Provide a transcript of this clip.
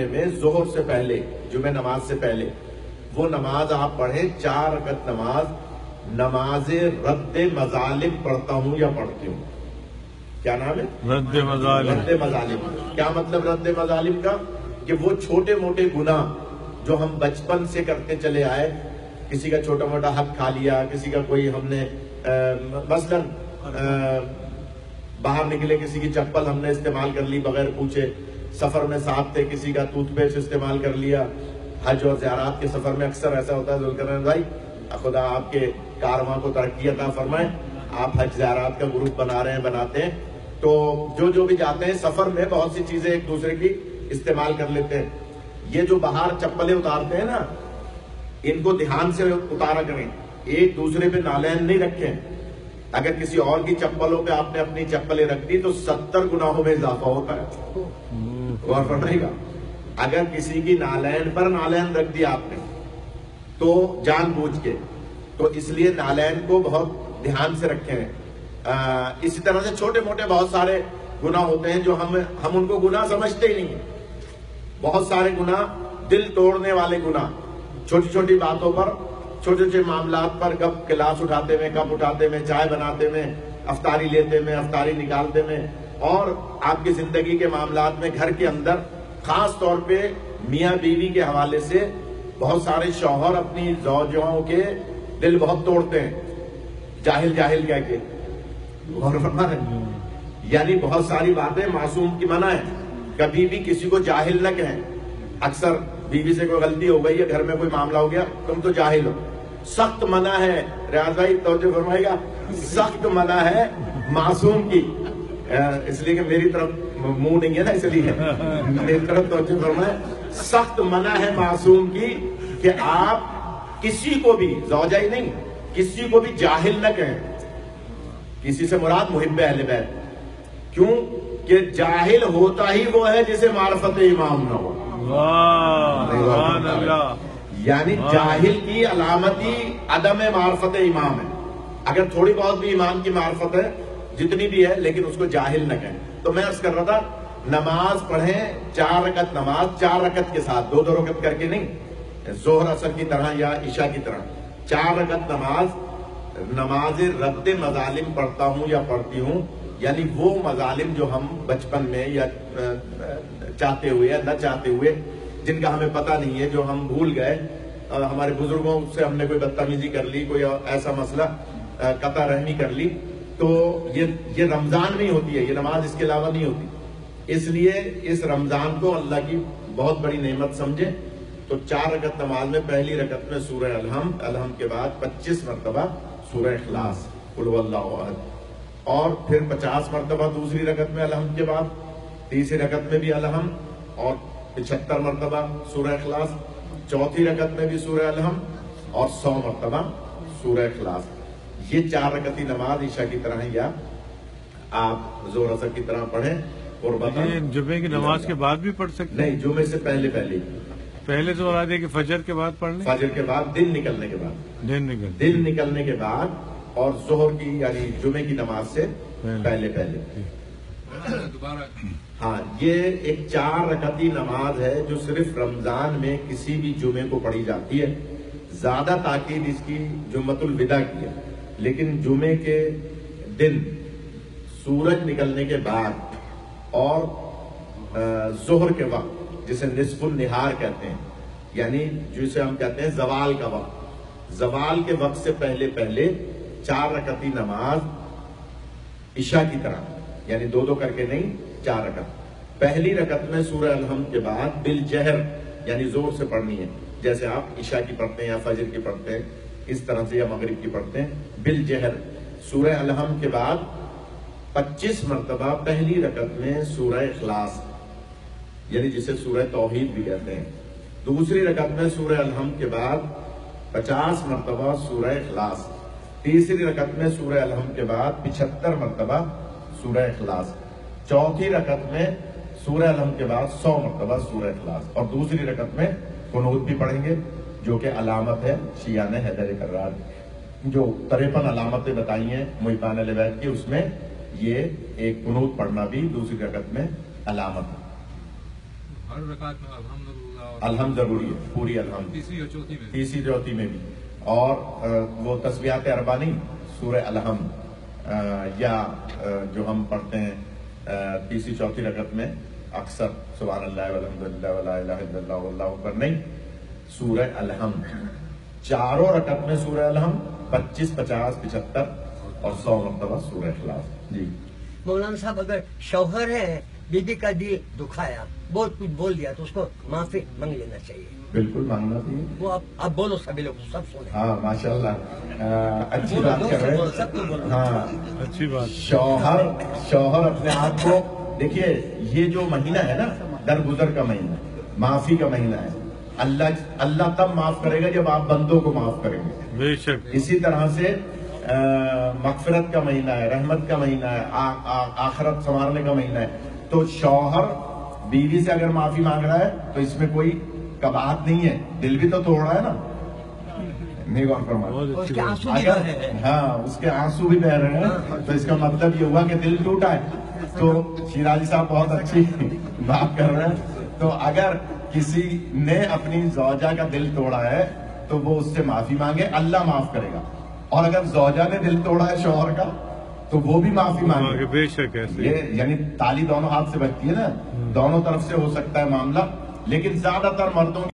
میں ظہر سے پہلے، جمعہ نماز سے پہلے وہ نماز آپ پڑھیں 4 رکعت نماز، نماز رد مظالم پڑھتا ہوں یا پڑھتی ہوں. کیا نام ہے؟ رد مظالم. رد مظالم. کیا مطلب رد مظالم کا؟ کہ وہ چھوٹے موٹے گناہ جو ہم بچپن سے کرتے چلے آئے، کسی کا چھوٹا موٹا حق کھا لیا، کسی کا کوئی ہم نے مثلا باہر نکلے کسی کی چپل ہم نے استعمال کر لی بغیر پوچھے، سفر میں ساتھ تھے کسی کا ٹوتھ پیسٹ استعمال کر لیا. حج اور زیارات کے سفر میں اکثر ایسا ہوتا ہے. ذوالقرنین بھائی خدا آپ کے کارواں کو ترقی عطا فرمائے. آپ حج زیارات کا گروپ بنا رہے ہیں، بناتے ہیں، تو جو بھی جاتے ہیں سفر میں بہت سی چیزیں ایک دوسرے کی استعمال کر لیتے ہیں. یہ جو باہر چپلیں اتارتے ہیں نا، ان کو دھیان سے اتارا کریں، ایک دوسرے پہ نالین نہیں رکھیں. اگر کسی اور کی چپلوں پہ آپ نے اپنی چپلیں رکھ دی تو 70 گناہوں میں اضافہ ہوتا ہے. غور فرمائے گا. اگر کسی کی نالین پر نالین رکھ دی آپ نے تو جان بوجھ کے، تو اس لیے نالین کو بہت دھیان سے رکھیں. اسی طرح سے چھوٹے موٹے بہت سارے گناہ ہوتے ہیں جو ہم ان کو گناہ سمجھتے ہی نہیں ہیں. بہت سارے گناہ دل توڑنے والے گناہ، چھوٹی چھوٹی باتوں پر، چھوٹے چھوٹے معاملات پر، کب گلاس اٹھاتے میں، کپ اٹھاتے میں، چائے بناتے میں، افطاری لیتے میں، افطاری نکالتے میں، اور آپ کی زندگی کے معاملات میں گھر کے اندر خاص طور پہ میاں بیوی کے حوالے سے بہت سارے شوہر اپنی زوجوں کے دل بہت توڑتے ہیں، جاہل جاہل کہہ کے. غور فرما رہے ہیں؟ یعنی بہت ساری باتیں معصوم کی منع ہے. کبھی بھی کسی کو جاہل نہ کہیں. اکثر بیوی سے کوئی غلطی ہو گئی ہے، گھر میں کوئی معاملہ ہو گیا، تم تو جاہل ہو. سخت منع ہے. ریاض بھائی توجہ فرمائے گا، سخت منع ہے معصوم کی. اس لیے کہ میری طرف منہ نہیں ہے نا، اس لیے میری طرف توجہ فرمائے. سخت منع ہے معصوم کی کہ آپ کسی کو بھی، زوجہ ہی نہیں، کسی کو بھی جاہل نہ کہیں. کسی سے مراد محب اہل بیت. کیوں کہ جاہل ہوتا ہی وہ ہے جسے معرفت امام نہ ہو. سبحان اللہ. یعنی جاہل کی علامتی عدم معرفت امام ہے. اگر تھوڑی بہت بھی امام کی معرفت ہے، جتنی بھی ہے، لیکن اس کو جاہل نہ کہیں. تو میں عرض کر رہا تھا، نماز پڑھیں 4 رکعت نماز، 4 رکعت کے ساتھ، 2 رکعت کر کے نہیں، ظہر اثر کی طرح یا عشاء کی طرح. 4 رکعت نماز رد مظالم پڑھتا ہوں یا پڑھتی ہوں. یعنی وہ مظالم جو ہم بچپن میں یا چاہتے ہوئے یا نہ چاہتے ہوئے، جن کا ہمیں پتہ نہیں ہے، جو ہم بھول گئے، ہمارے بزرگوں سے ہم نے کوئی بدتمیزی کر لی، کوئی ایسا مسئلہ قطع رحمی کر لی، تو یہ رمضان میں ہی ہوتی ہے، یہ نماز اس کے علاوہ نہیں ہوتی. اس لیے اس رمضان کو اللہ کی بہت بڑی نعمت سمجھے. تو 4 رکعت نماز میں پہلی رکعت میں سورہ الحمد کے بعد 25 مرتبہ سورہ اخلاص، قل هو اللہ احد، اور پھر 50 مرتبہ دوسری رکعت میں الحمد کے بعد، تیسری رکعت میں بھی الحمد، اور 75 مرتبہ سورہ اخلاص، چوتھی رکعت میں بھی سورہ الحمد، اور 100 مرتبہ سورہ اخلاص. یہ 4 رکعتی نماز عشاء کی طرح ہے، یا آپ ظہر اثر کی طرح پڑھیں. یہ جمعے کی نماز کے بعد بھی پڑھ سکتے ہیں؟ نہیں، جمعے سے پہلے پہلے تو مراد ہے کہ فجر کے بعد پڑھ لیں. فجر کے بعد، دن نکلنے کے بعد، دن نکلنے کے بعد، اور ظہر کی یعنی جمعے کی نماز سے پہلے. ہاں، یہ ایک 4 رکعتی نماز ہے جو صرف رمضان میں کسی بھی جمعے کو پڑھی جاتی ہے. زیادہ تاکید اس کی جمعۃ الوداع کی ہے، لیکن جمعے کے دن سورج نکلنے کے بعد اور ظہر کے وقت، جسے نصف النہار کہتے ہیں، یعنی جسے ہم کہتے ہیں زوال کا وقت، زوال کے وقت سے پہلے 4 رکعتی نماز عشاء کی طرح، یعنی 2 کر کے نہیں، 4 رکعت. پہلی رکعت میں سورہ الحمد کے بعد بالجہر، یعنی زور سے پڑھنی ہے، جیسے آپ عشاء کی پڑھتے ہیں یا فجر کی پڑھتے ہیں، اس طرح سے، یا مغرب کی پڑھتے ہیں. بالجہر سورہ الحمد کے بعد 25 مرتبہ پہلی رکعت میں سورہ اخلاص، یعنی جسے سورہ توحید بھی کہتے ہیں. دوسری رکعت میں سورہ الحمد کے بعد 50 مرتبہ سورہ اخلاص. تیسری رکعت میں سورہ الحمد کے بعد 75 مرتبہ سورہ اخلاص. چوتھی رکعت میں سورہ الحمد کے بعد 100 مرتبہ سورہ اخلاص. اور دوسری رکعت میں قنوت بھی پڑھیں گے، جو کہ علامت ہے شیعہ نے حیدر کرار، جو 53 علامتیں بتائی ہیں محبان اہل بیت کی، اس میں یہ ایک قنوت پڑھنا بھی دوسری رکعت میں علامت ہے. ہر رکعت میں الحمدللہ الحمد ضروری ہے، پوری الحمد، تیسری اور چوتھی میں تیسری چوتھی میں بھی، اور وہ تسبیحات اربع نہیں، سورہ الحمد یا جو ہم پڑھتے ہیں تیسری چوتھی رکعت میں اکثر سبحان اللہ والحمدللہ ولا الہ الا اللہ واللہ اکبر نہیں، سورہ الحمد چاروں رکعت میں سورہ الحمد 25 50 75 اور 100 مرتبہ سورہ اخلاص. جی مولانا صاحب اگر شوہر ہے بی بی کا دل دکھایا، بہت کچھ بول دیا تو اس کو معافی مانگ لینا چاہیے. بالکل مانگنا چاہیے. وہ آپ بولو، سبھی لوگ سب سنیں. ہاں ماشاء اللہ اچھی بولو، بات دو کر سے رہے بولو، سب کو بولو. ہیں. ہاں اچھی بات. شوہر اپنے آپ کو دیکھیے، یہ جو مہینہ ہے نا درگزر کا مہینہ، معافی کا مہینہ ہے. اللہ تب معاف کرے گا جب آپ بندوں کو معاف کریں گے. بے شک. اسی طرح سے مغفرت کا مہینہ ہے، رحمت کا مہینہ ہے، آخرت سنوارنے کا مہینہ ہے. تو شوہر بیوی سے اگر معافی مانگ رہا ہے تو اس میں کوئی کباہت نہیں ہے، دل بھی تو توڑ رہا ہے نا. نہیں غور فرمائے. بہت اس اچھی کے بات. آنسو بھی اگر بہہ رہے ہیں. ہاں اس کے آنسو بھی بہ رہے ہیں تو اس کا مطلب یہ ہوا کہ دل ٹوٹا ہے. تو شیرازی صاحب بہت اچھی بات کر رہے ہیں. تو اگر کسی نے اپنی زوجہ کا دل توڑا ہے تو وہ اس سے معافی مانگے، اللہ معاف کرے گا. اور اگر زوجہ نے دل توڑا ہے شوہر کا تو وہ بھی معافی مانگے. بے شک ایسے. یہ یعنی تالی دونوں ہاتھ سے بجتی ہے نا، دونوں طرف سے ہو سکتا ہے معاملہ، لیکن زیادہ تر مردوں